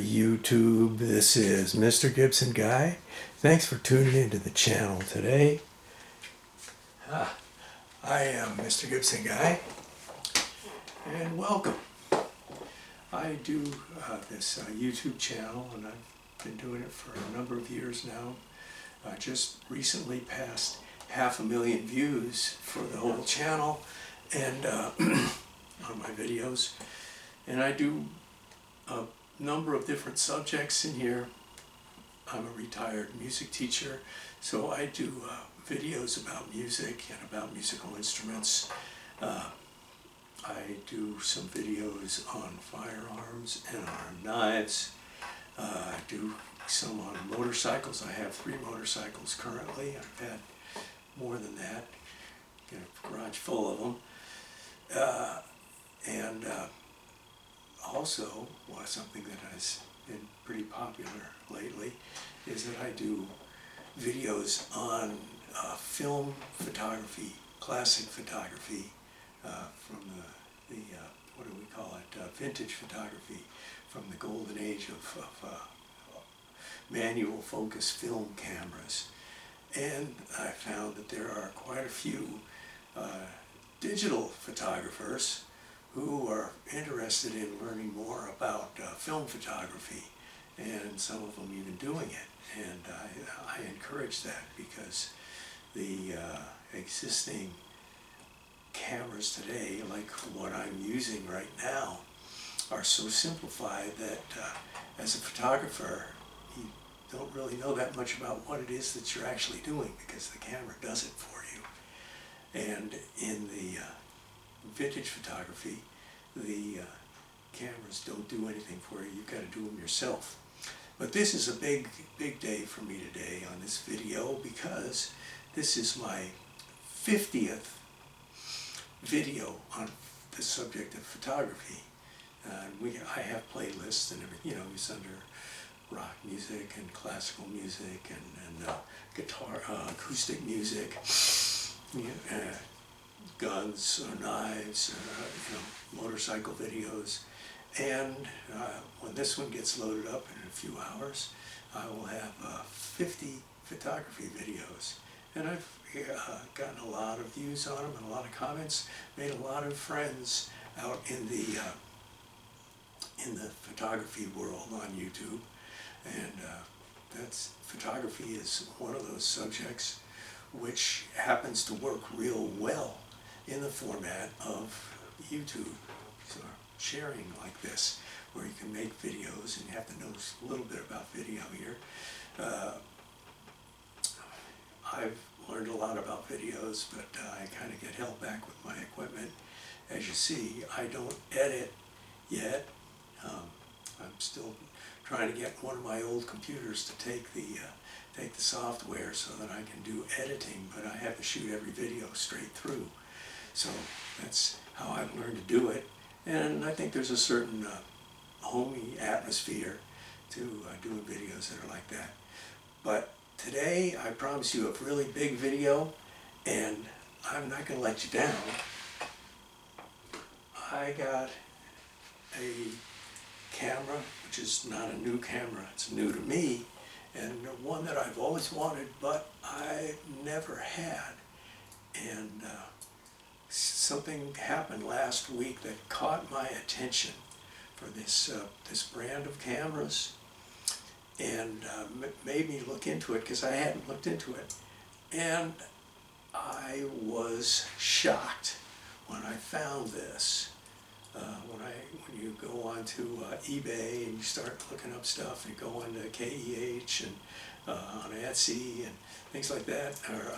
YouTube. This is Mr. Gibson Guy. Thanks for tuning into the channel today. I am Mr. Gibson Guy, and welcome. I do this YouTube channel, and I've been doing it for a number of years now. Just recently passed 500,000 views for the whole channel and on my videos. And I do a number of different subjects in here. I'm a retired music teacher, so I do videos about music and about musical instruments. I do some videos on firearms and on knives. I do some on motorcycles. I have 3 motorcycles currently. I've had more than that. Got a garage full of them. Also, something that has been pretty popular lately is that I do videos on film photography, classic photography, from the what do we call it, vintage photography, from the golden age of manual focus film cameras. And I found that there are quite a few digital photographers who are interested in learning more about film photography, and some of them even doing it. And I encourage that, because the existing cameras today, like what I'm using right now, are so simplified that as a photographer, you don't really know that much about what it is that you're actually doing, because the camera does it for you. And in the vintage photography, the cameras don't do anything for you. You've got to do them yourself. But this is a big day for me today on this video, because this is my 50th video on the subject of photography. I have playlists and everything, it's under rock music and classical music and guitar, acoustic music, guns or knives, motorcycle videos. And when this one gets loaded up in a few hours, I will have 50 photography videos. And I've gotten a lot of views on them and a lot of comments, made a lot of friends out in the photography world on YouTube. And photography is one of those subjects which happens to work real well in the format of YouTube. So sharing like this, where you can make videos and you have to know a little bit about video here. I've learned a lot about videos, but I kind of get held back with my equipment. As you see, I don't edit yet. I'm still trying to get one of my old computers to take the software so that I can do editing, but I have to shoot every video straight through. So that's how I've learned to do it. And I think there's a certain homey atmosphere to doing videos that are like that. But today, I promise you a really big video, and I'm not going to let you down. I got a camera, which is not a new camera, it's new to me, and one that I've always wanted, but I never had. And something happened last week that caught my attention for this brand of cameras, and made me look into it, because I hadn't looked into it. And I was shocked when I found this. When you go onto eBay and you start looking up stuff, and go onto KEH and on Etsy and things like that, or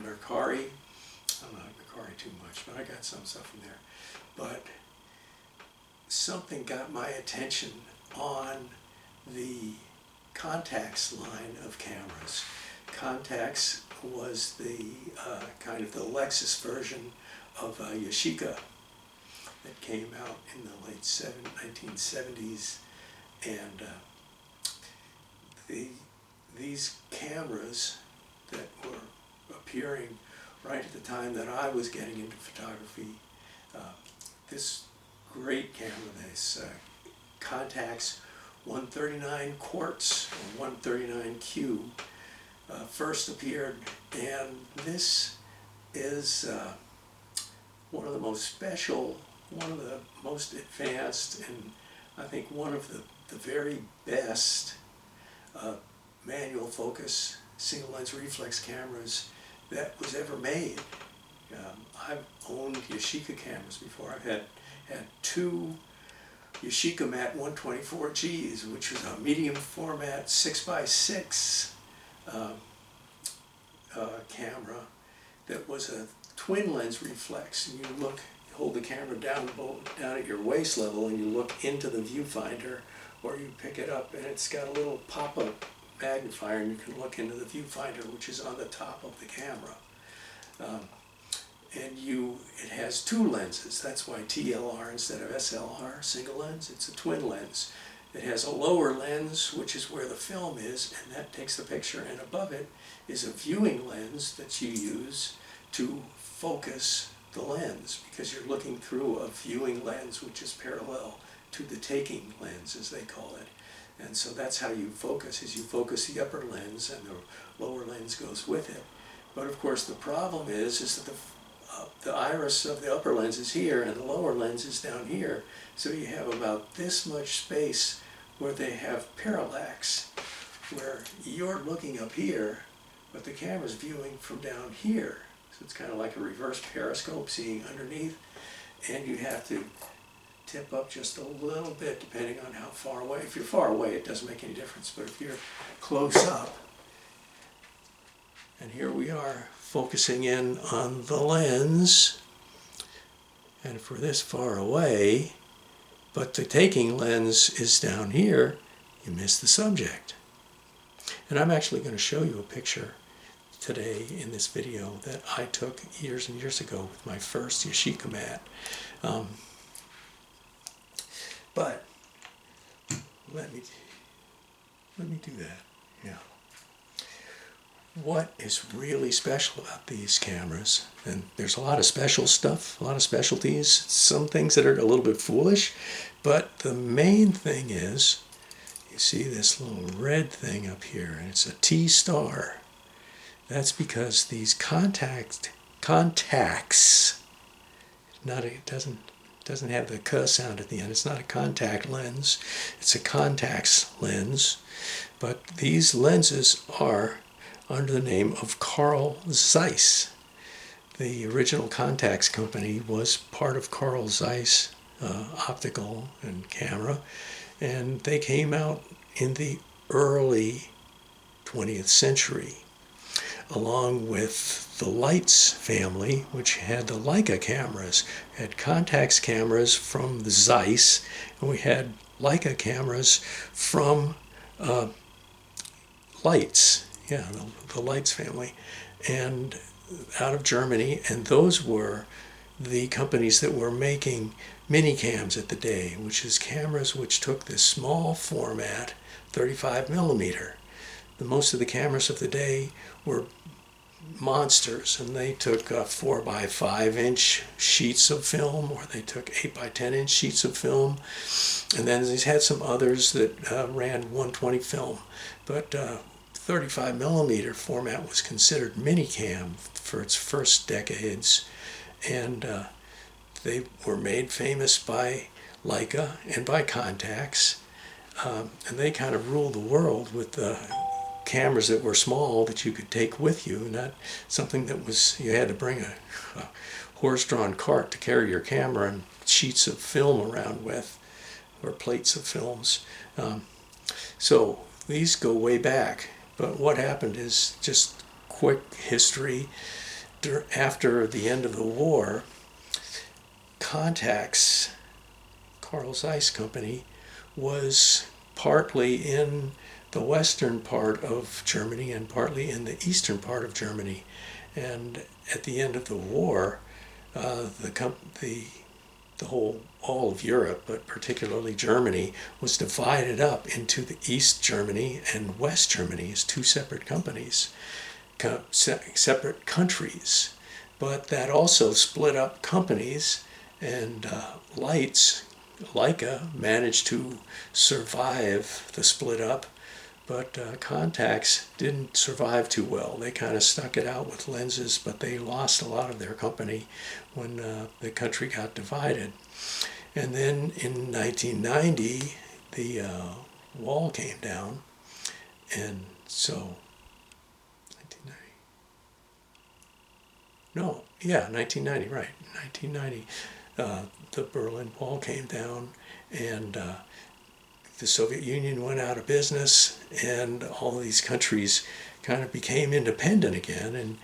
Mercari. I don't like Mercari too much, but I got some stuff from there. But something got my attention on the Contax line of cameras. Contax was the kind of the Lexus version of Yashica that came out in the late 1970s, and these cameras that were appearing right at the time that I was getting into photography, this great camera, this Contax, 139 quarts, or 139 Q, first appeared, and this is one of the most special, one of the most advanced, and I think one of the very best manual focus single lens reflex cameras that was ever made. I've owned Yashica cameras before. I've had two Yashica Mat 124Gs, which was a medium format 6x6 camera that was a twin lens reflex. And you hold the camera down at your waist level, and you look into the viewfinder, or you pick it up, and it's got a little pop-up magnifier, and you can look into the viewfinder, which is on the top of the camera. And it has two lenses. That's why TLR instead of SLR, single lens. It's a twin lens. It has a lower lens, which is where the film is, and that takes the picture, and above it is a viewing lens that you use to focus the lens, because you're looking through a viewing lens which is parallel to the taking lens, as they call it. And so that's how you focus, is you focus the upper lens and the lower lens goes with it. But of course the problem is that the iris of the upper lens is here and the lower lens is down here. So you have about this much space where they have parallax, where you're looking up here, but the camera's viewing from down here. So it's kind of like a reverse periscope, seeing underneath, and you have to tip up just a little bit depending on how far away. If you're far away, it doesn't make any difference, but if you're close up, and here we are focusing in on the lens, and if we're this far away, but the taking lens is down here, you miss the subject. And I'm actually going to show you a picture today in this video that I took years and years ago with my first Yashica mat. But let me do that. Yeah. What is really special about these cameras, and there's a lot of special stuff, a lot of specialties, some things that are a little bit foolish, but the main thing is, you see this little red thing up here, and it's a T star. That's because these Contax, it doesn't have the K sound at the end. It's not a contact lens. It's a Contax lens. But these lenses are under the name of Carl Zeiss. The original Contax company was part of Carl Zeiss optical and camera, and they came out in the early 20th century, along with the Lights family, which had the Leica cameras. We had Contax cameras from the Zeiss, and we had Leica cameras from Lights, the Lights family, and out of Germany, and those were the companies that were making mini cams at the day, which is cameras which took this small format, 35 millimeter. Most of the cameras of the day were monsters, and they took 4 by 5 inch sheets of film, or they took 8 by 10 inch sheets of film, and then they had some others that ran 120 film. But 35 millimeter format was considered minicam for its first decades, and they were made famous by Leica and by Contax, and they kind of ruled the world with the cameras that were small that you could take with you, not something that was, you had to bring a horse-drawn cart to carry your camera and sheets of film around with, or plates of films. So these go way back, but what happened is, just quick history, after the end of the war, Contax, Carl Zeiss company, was partly in the western part of Germany and partly in the eastern part of Germany. And at the end of the war, all of Europe, but particularly Germany, was divided up into the East Germany and West Germany as two separate companies, separate countries. But that also split up companies, and Lights Leica managed to survive the split up, but Contax didn't survive too well. They kind of stuck it out with lenses, but they lost a lot of their company when the country got divided. And then in 1990, the wall came down, and so 1990, right, 1990, the Berlin Wall came down, and the Soviet Union went out of business, and all these countries kind of became independent again, and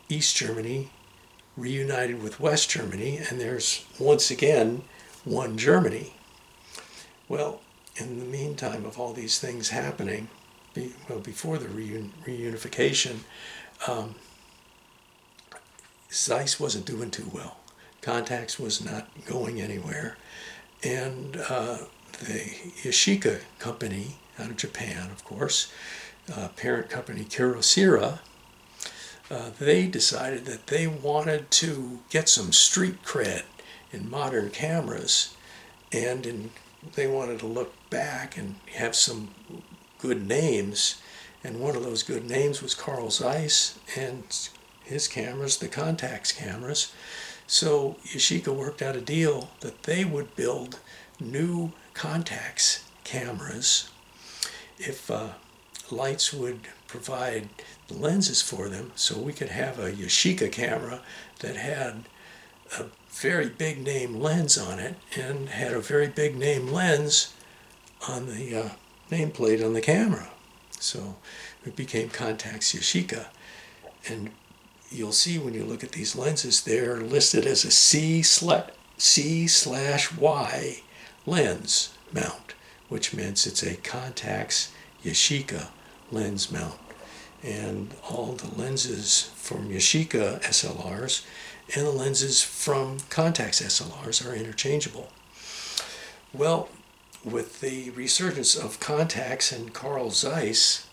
East Germany reunited with West Germany, and there's once again one Germany. Well, in the meantime of all these things happening, before the reunification, Zeiss wasn't doing too well. Contax was not going anywhere, and the Yashica company out of Japan, of course, parent company Kyocera, they decided that they wanted to get some street cred in modern cameras, and they wanted to look back and have some good names, and one of those good names was Carl Zeiss and his cameras, the Contax cameras. So Yashica worked out a deal that they would build new Contax cameras if Lights would provide the lenses for them, so we could have a Yashica camera that had a very big name lens on it and had a very big name lens on the nameplate on the camera. So it became Contax Yashica, and you'll see when you look at these lenses, they're listed as a C/Y lens mount, which means it's a Contax Yashica lens mount. And all the lenses from Yashica SLRs and the lenses from Contax SLRs are interchangeable. Well, with the resurgence of Contax and Carl Zeiss,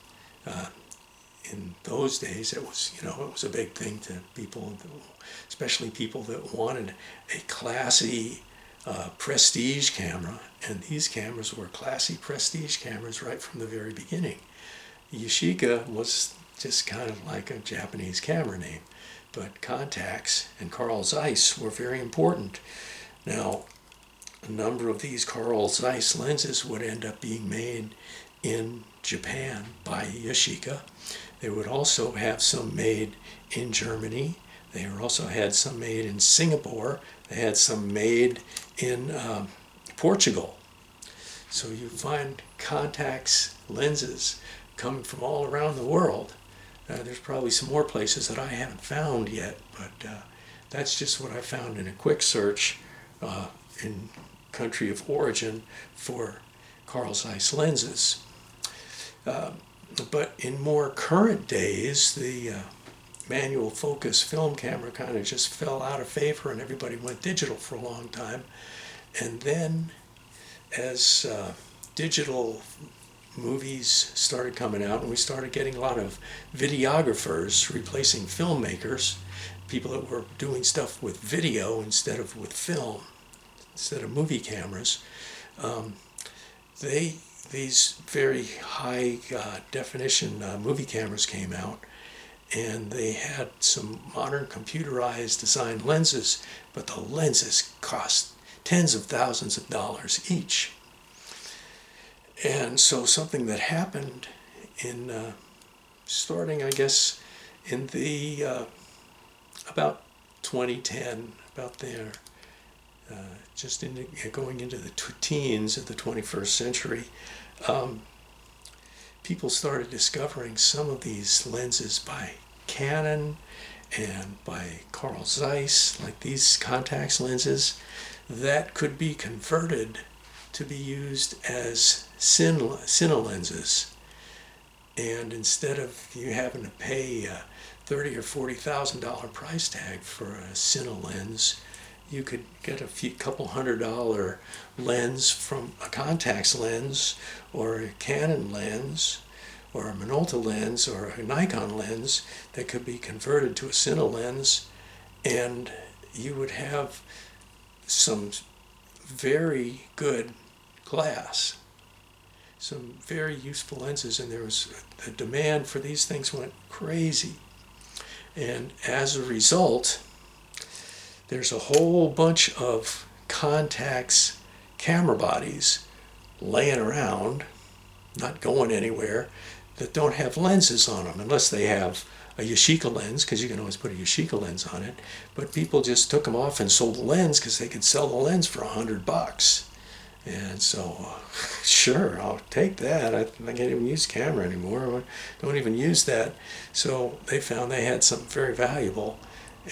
in those days, it was a big thing to people, especially people that wanted a classy prestige camera, and these cameras were classy prestige cameras right from the very beginning. Yashica was just kind of like a Japanese camera name, but Contax and Carl Zeiss were very important. Now, a number of these Carl Zeiss lenses would end up being made in Japan by Yashica. They would also have some made in Germany. They also had some made in Singapore. They had some made in Portugal. So you find Contax lenses coming from all around the world. There's probably some more places that I haven't found yet, but that's just what I found in a quick search in country of origin for Carl Zeiss lenses. But in more current days, the manual focus film camera kind of just fell out of favor, and everybody went digital for a long time. And then as digital movies started coming out, and we started getting a lot of videographers replacing filmmakers, people that were doing stuff with video instead of with film, instead of movie cameras, these very high definition movie cameras came out, and they had some modern computerized designed lenses, but the lenses cost tens of thousands of dollars each. And so something that happened in starting, I guess, in the about 2010, about there, going into the teens of the 21st century, people started discovering some of these lenses by Canon and by Carl Zeiss, like these Contax lenses, that could be converted to be used as cine lenses. And instead of you having to pay a $30,000 or $40,000 price tag for a cine lens, you could get a couple $100 lens from a Contax lens, or a Canon lens, or a Minolta lens, or a Nikon lens that could be converted to a cine lens, and you would have some very good glass, some very useful lenses, and there was the demand for these things went crazy. And as a result, there's a whole bunch of Contax camera bodies laying around, not going anywhere, that don't have lenses on them, unless they have a Yashica lens, because you can always put a Yashica lens on it. But people just took them off and sold the lens because they could sell the lens for $100. And so, sure, I'll take that. I can't even use camera anymore. I don't even use that. So they found they had something very valuable.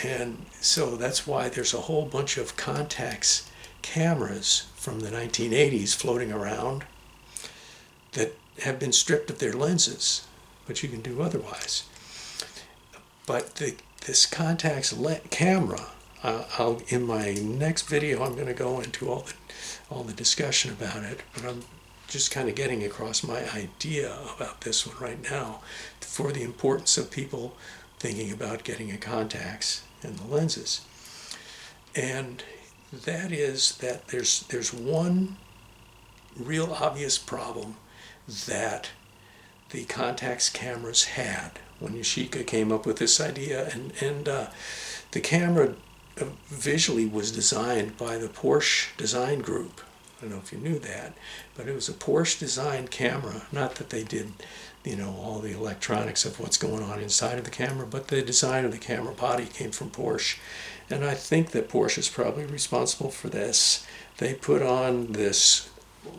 And so that's why there's a whole bunch of Contax cameras from the 1980s floating around that have been stripped of their lenses, but you can do otherwise. But this Contax camera, in my next video, I'm going to go into all the discussion about it, but I'm just kind of getting across my idea about this one right now for the importance of people thinking about getting a Contax and the lenses. And that is that there's one real obvious problem that the Contax cameras had when Yashica came up with this idea, and the camera visually was designed by the Porsche design group. I don't know if you knew that, but it was a Porsche designed camera. Not that they did, all the electronics of what's going on inside of the camera, but the design of the camera body came from Porsche. And I think that Porsche is probably responsible for this. They put on this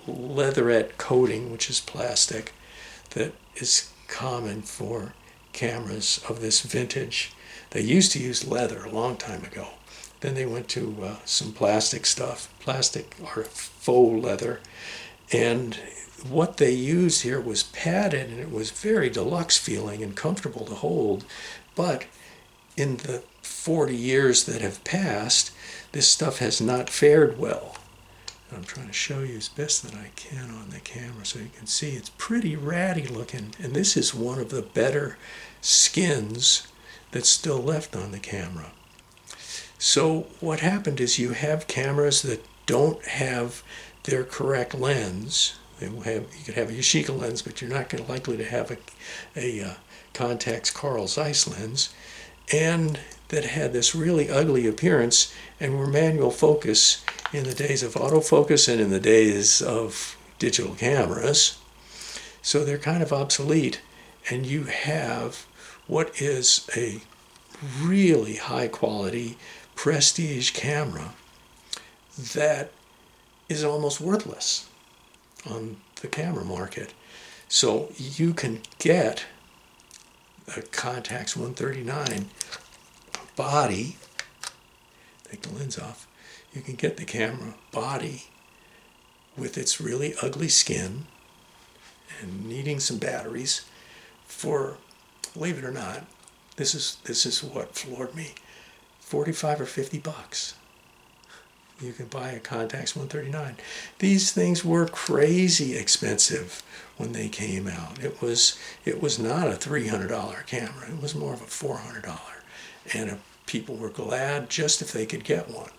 leatherette coating, which is plastic, that is common for cameras of this vintage. They used to use leather a long time ago. Then they went to some plastic stuff, plastic or faux leather. And what they used here was padded, and it was very deluxe feeling and comfortable to hold. But in the 40 years that have passed, this stuff has not fared well. And I'm trying to show you as best that I can on the camera so you can see it's pretty ratty looking. And this is one of the better skins that's still left on the camera. So what happened is you have cameras that don't have their correct lens. You could have a Yashica lens, but you're not likely to have a Contax Carl Zeiss lens, and that had this really ugly appearance and were manual focus in the days of autofocus and in the days of digital cameras. So they're kind of obsolete, and you have what is a really high quality prestige camera that is almost worthless on the camera market. So you can get a Contax 139 body, take the lens off, you can get the camera body with its really ugly skin and needing some batteries for, believe it or not, this is what floored me, 45 or 50 bucks. You can buy a Contax 139. These things were crazy expensive when they came out. It was not a $300 camera. It was more of a $400. And people were glad just if they could get one.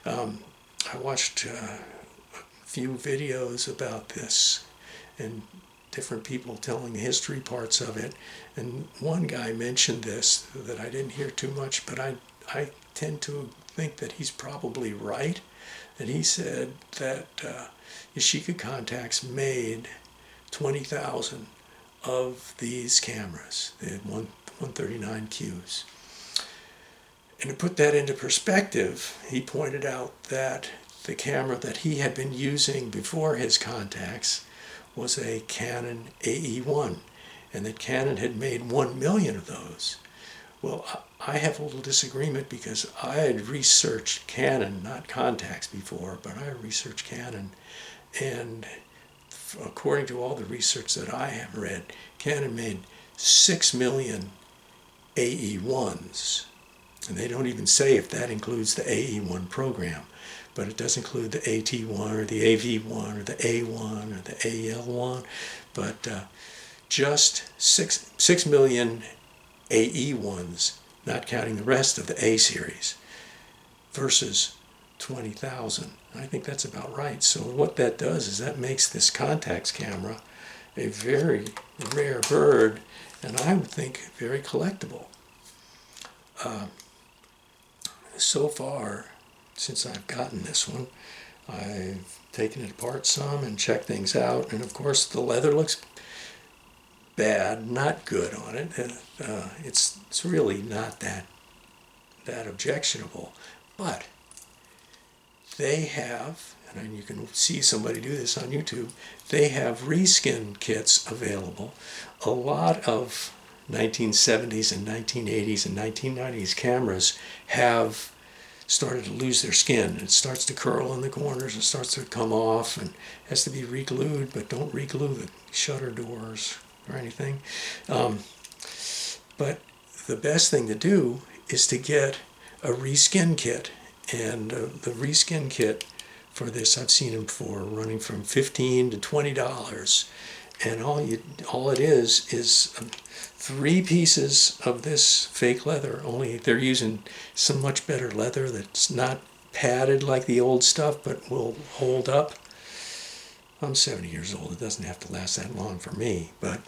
I watched a few videos about this and different people telling the history parts of it. And one guy mentioned this that I didn't hear too much, but I tend to think that he's probably right. And he said that Yashica Contax made 20,000 of these cameras, the 139Qs. And to put that into perspective, he pointed out that the camera that he had been using before his Contax was a Canon AE1, and that Canon had made 1 million of those. Well, I have a little disagreement because I had researched Canon, not Contax before, but I researched Canon, and according to all the research that I have read, Canon made 6 million AE1s. And they don't even say if that includes the AE1 program, but it does include the AT1 or the AV1 or the A1 or the AL1, but just 6 million AE1s, not counting the rest of the A series, versus 20,000. I think that's about right. So what that does is that makes this Contax camera a very rare bird, and I would think very collectible. So far, since I've gotten this one, I've taken it apart some and checked things out, and of course the leather looks bad, not good on it. It's really not that objectionable, but they have, and you can see somebody do this on YouTube, they have reskin kits available. A lot of 1970s and 1980s and 1990s cameras have started to lose their skin. It starts to curl in the corners, it starts to come off and has to be re-glued, but don't re-glue the shutter doors or anything. But the best thing to do is to get a reskin kit, and the reskin kit for this, I've seen them for running from $15 to $20, and all it is 3 pieces of this fake leather, only they're using some much better leather that's not padded like the old stuff but will hold up. I'm 70 years old, it doesn't have to last that long for me, but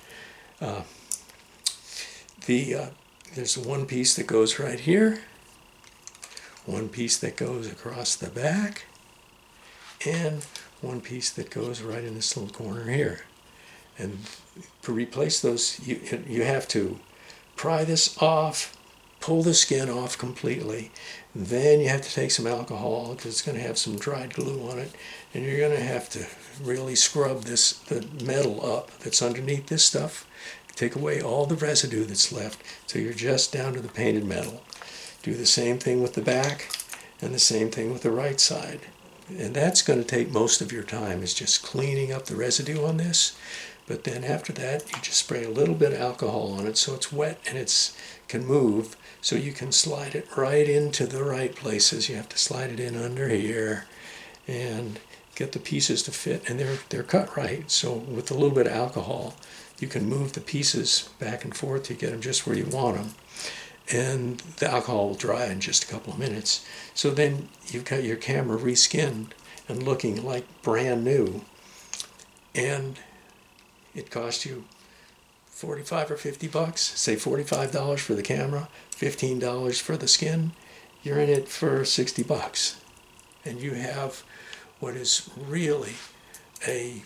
there's one piece that goes right here, one piece that goes across the back, and one piece that goes right in this little corner here. And to replace those, you have to pry this off, pull the skin off completely, then you have to take some alcohol because it's going to have some dried glue on it, and you're going to have to really scrub the metal up that's underneath this stuff, take away all the residue that's left so you're just down to the painted metal. Do the same thing with the back and the same thing with the right side. And that's going to take most of your time, is just cleaning up the residue on this. But then after that, you just spray a little bit of alcohol on it so it's wet and it can move, so you can slide it right into the right places. You have to slide it in under here and get the pieces to fit, and they're cut right. So with a little bit of alcohol, you can move the pieces back and forth to get them just where you want them. And the alcohol will dry in just a couple of minutes. So then you've got your camera reskinned and looking like brand new. And it cost you $45 or $50, say $45 for the camera, $15 for the skin. You're in it for $60. And you have what is really a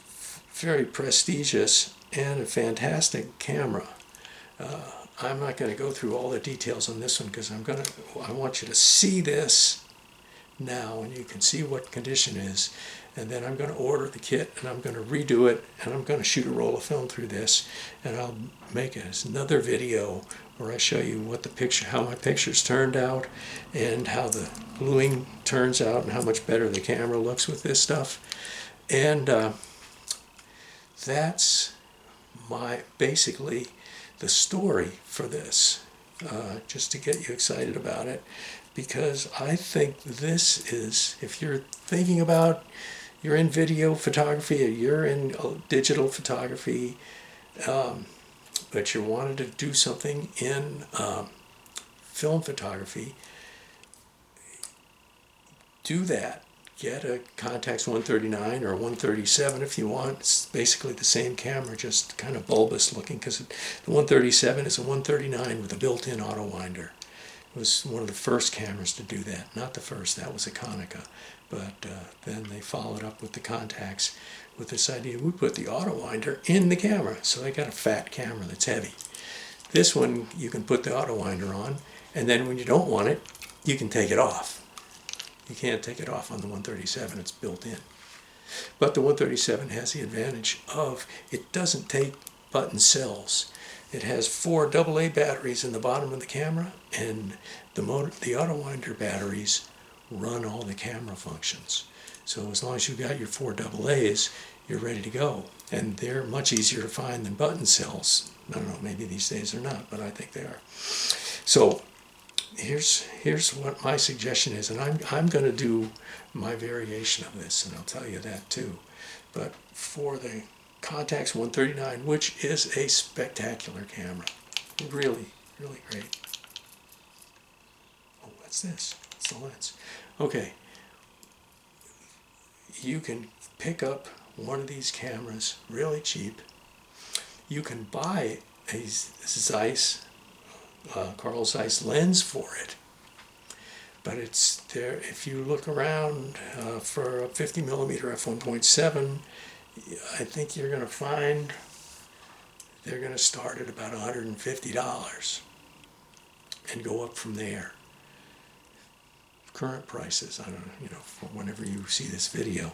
very prestigious and a fantastic camera. I'm not going to go through all the details on this one because I want you to see this now, and you can see what condition is. And then I'm going to order the kit, and I'm going to redo it, and I'm going to shoot a roll of film through this, and I'll make another video where I show you how my pictures turned out, and how the gluing turns out, and how much better the camera looks with this stuff. And that's basically the story for this, just to get you excited about it, because I think this is, if you're thinking about, you're in video photography or you're in digital photography, but you wanted to do something in film photography, do that. Get a Contax 139 or 137 if you want. It's basically the same camera, just kind of bulbous looking, because the 137 is a 139 with a built-in auto winder. It was one of the first cameras to do that. Not the first, that was a Konica. But then they followed up with the Contax with this idea, we put the auto winder in the camera. So they got a fat camera that's heavy. This one, you can put the auto winder on, and then when you don't want it, you can take it off. You can't take it off on the 137, it's built in. But the 137 has the advantage of, it doesn't take button cells. It has 4 AA batteries in the bottom of the camera, and the auto winder batteries run all the camera functions. So as long as you've got your 4 AA's, you're ready to go. And they're much easier to find than button cells. I don't know, maybe these days they're not, but I think they are. So here's what my suggestion is, and I'm going to do my variation of this, and I'll tell you that too. But for the Contax 139, which is a spectacular camera, really, really great. Oh, what's this? It's the lens. Okay, you can pick up one of these cameras really cheap. You can buy a Zeiss, Carl Zeiss lens for it. But it's there, if you look around for a 50 millimeter f1.7, I think you're going to find they're going to start at about $150 and go up from there. Current prices, I don't know, for whenever you see this video.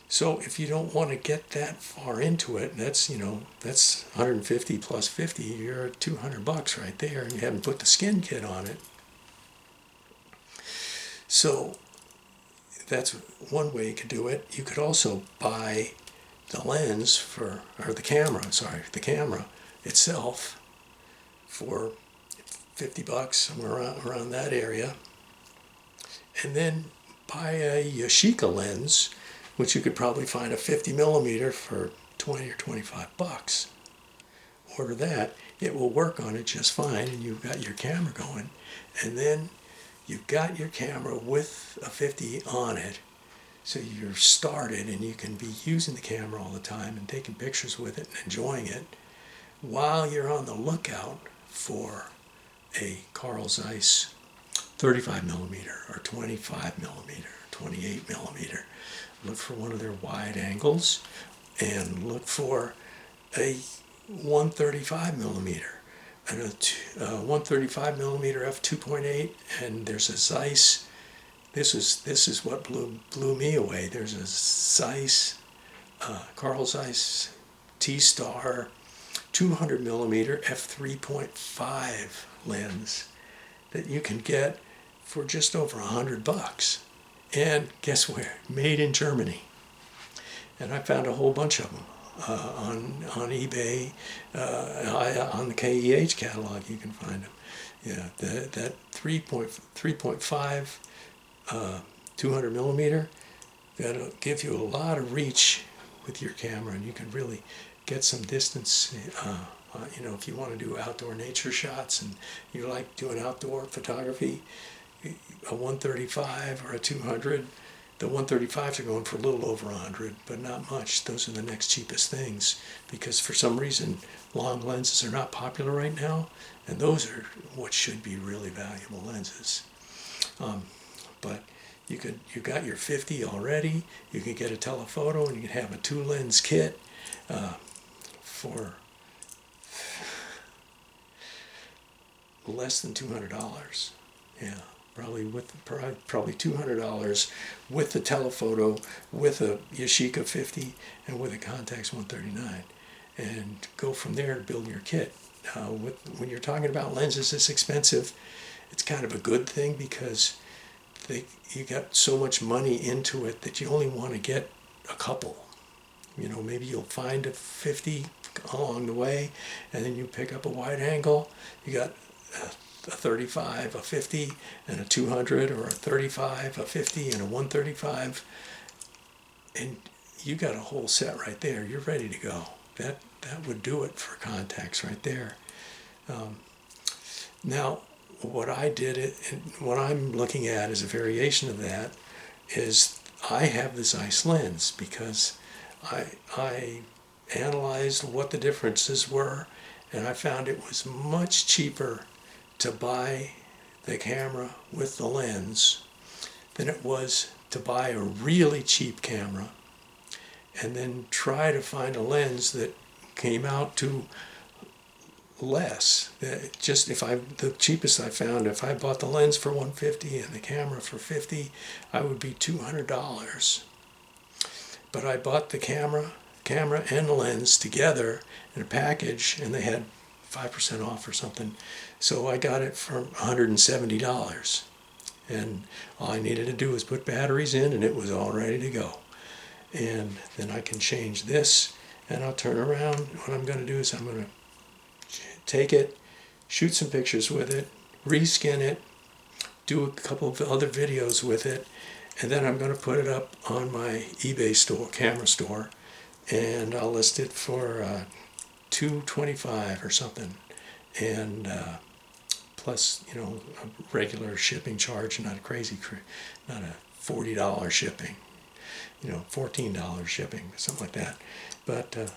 So if you don't want to get that far into it, that's 150 plus 50, you're at $200 right there, and you haven't put the skin kit on it. So that's one way you could do it. You could also buy the lens the camera itself for $50, somewhere around that area. And then buy a Yashica lens, which you could probably find a 50 millimeter for 20 or $25. Order that, it will work on it just fine, and you've got your camera going. And then you've got your camera with a 50 on it, so you're started and you can be using the camera all the time and taking pictures with it and enjoying it while you're on the lookout for a Carl Zeiss 35 millimeter or 25 millimeter, 28 millimeter. Look for one of their wide angles and look for a 135 millimeter. And a 135 millimeter f2.8, and there's a Zeiss. This is what blew me away. There's a Zeiss, Carl Zeiss T-Star 200 millimeter f3.5 lens that you can get for just over $100. And guess where? Made in Germany. And I found a whole bunch of them. On eBay, on the KEH catalog, you can find them. Yeah, that 3.5 200 millimeter, that'll give you a lot of reach with your camera, and you can really get some distance. If you want to do outdoor nature shots and you like doing outdoor photography, a 135 or a 200. The 135s are going for a little over 100, but not much. Those are the next cheapest things, because for some reason long lenses are not popular right now, and those are what should be really valuable lenses. But you got your 50 already. You can get a telephoto, and you can have a 2-lens kit for less than $200. Yeah. Probably $200 with the telephoto, with a Yashica 50, and with a Contax 139, and go from there to build your kit. When you're talking about lenses this expensive, it's kind of a good thing, because you got so much money into it that you only want to get a couple. Maybe you'll find a 50 along the way, and then you pick up a wide angle. You got a 35, a 50, and a 200, or a 35, a 50, and a 135, and you got a whole set right there. You're ready to go. That would do it for Contax right there. Now, what I did, and what I'm looking at as a variation of that, is I have the Zeiss lens, because I analyzed what the differences were, and I found it was much cheaper to buy the camera with the lens than it was to buy a really cheap camera and then try to find a lens that came out to less. The cheapest I found, if I bought the lens for $150 and the camera for $50, I would be $200. But I bought the camera and the lens together in a package, and they had 5% off or something. So I got it for $170. And all I needed to do was put batteries in, and it was all ready to go. And then I can change this, and I'll turn around. What I'm going to do is I'm going to take it, shoot some pictures with it, reskin it, do a couple of other videos with it, and then I'm going to put it up on my eBay store, camera store, and I'll list it for $225 or something, and plus a regular shipping charge, not a $40 shipping, $14 shipping, something like that. But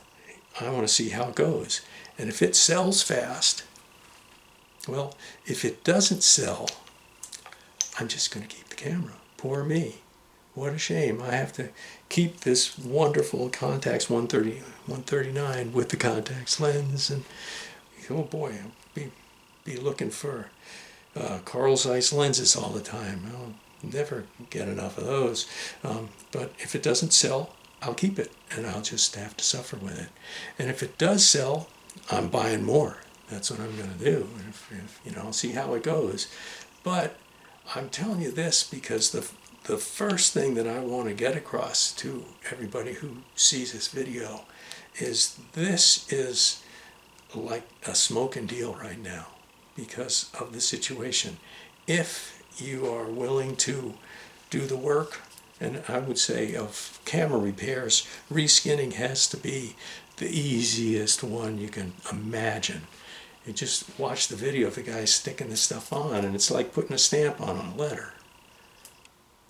I want to see how it goes. And if it sells fast, well, if it doesn't sell, I'm just going to keep the camera. Poor me. What a shame. I have to keep this wonderful Contax 139 with the Contax lens. And oh boy, I'll be looking for Carl Zeiss lenses all the time. I'll never get enough of those. But if it doesn't sell, I'll keep it, and I'll just have to suffer with it. And if it does sell, I'm buying more. That's what I'm going to do. If I'll see how it goes. But I'm telling you this because the first thing that I want to get across to everybody who sees this video is this is like a smoking deal right now because of the situation. If you are willing to do the work, and I would say of camera repairs, reskinning has to be the easiest one you can imagine. You just watch the video of the guy sticking this stuff on, and it's like putting a stamp on a letter.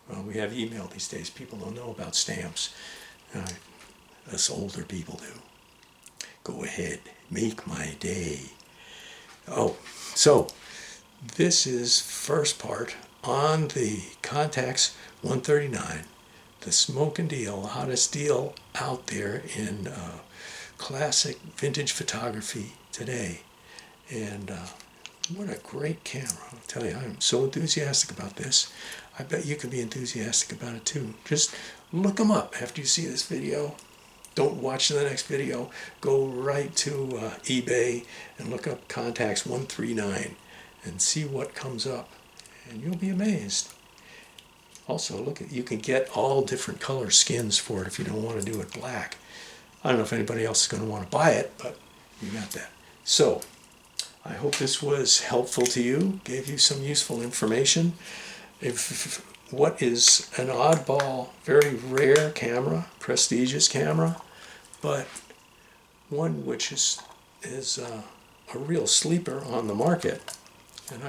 Well, we have email these days. People don't know about stamps. Us older people do. Go ahead, make my day. Oh, so this is first part on the Contax 139, the smoking deal, the hottest deal out there in classic vintage photography today. And what a great camera. I'll tell you, I'm so enthusiastic about this. I bet you can be enthusiastic about it too. Just look them up after you see this video. Don't watch the next video. Go right to eBay and look up Contax 139 and see what comes up. And you'll be amazed. Also, you can get all different color skins for it if you don't want to do it black. I don't know if anybody else is going to want to buy it, but you got that. So, I hope this was helpful to you, gave you some useful information. If what is an oddball, very rare camera, prestigious camera, but one which is a real sleeper on the market. And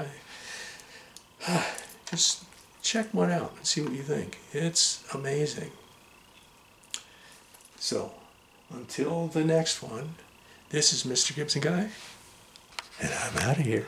I just check one out and see what you think. It's amazing. So, until the next one, this is Mr. Gibson Guy, and I'm out of here.